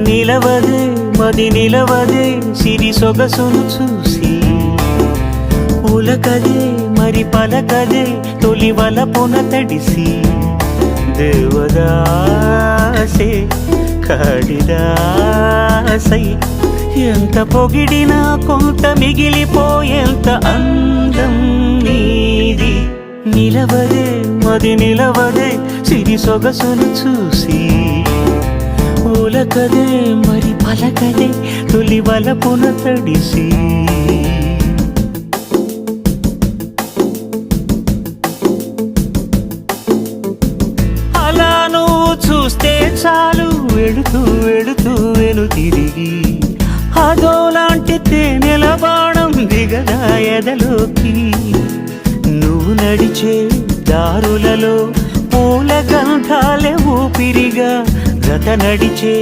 నిలవదే మది నిలవదే సిరి సొగసును చూసి ఉలకదే మరి పలకదే తొలి వలపున తడిసి దేవదాసే కాళిదాసై ఎంత పొగిడినా కొంత మిగిలిపోయేంత అందం నీది నిలవదే మది నిలవదే సిరి సొగసును చూసి ఉలకదే మరి పలకదే తొలి వలపున తడిసి అలా నువ్వు చూస్తే చాలు వెళుతూ వెళుతూ వెను తిరిగి అదోలాంటి తేనెల బాణం దిగదా ఎదలోకి నువ్వు నడిచే దారులలో పూల గంధాలే ఊపిరిగా జత నడిచే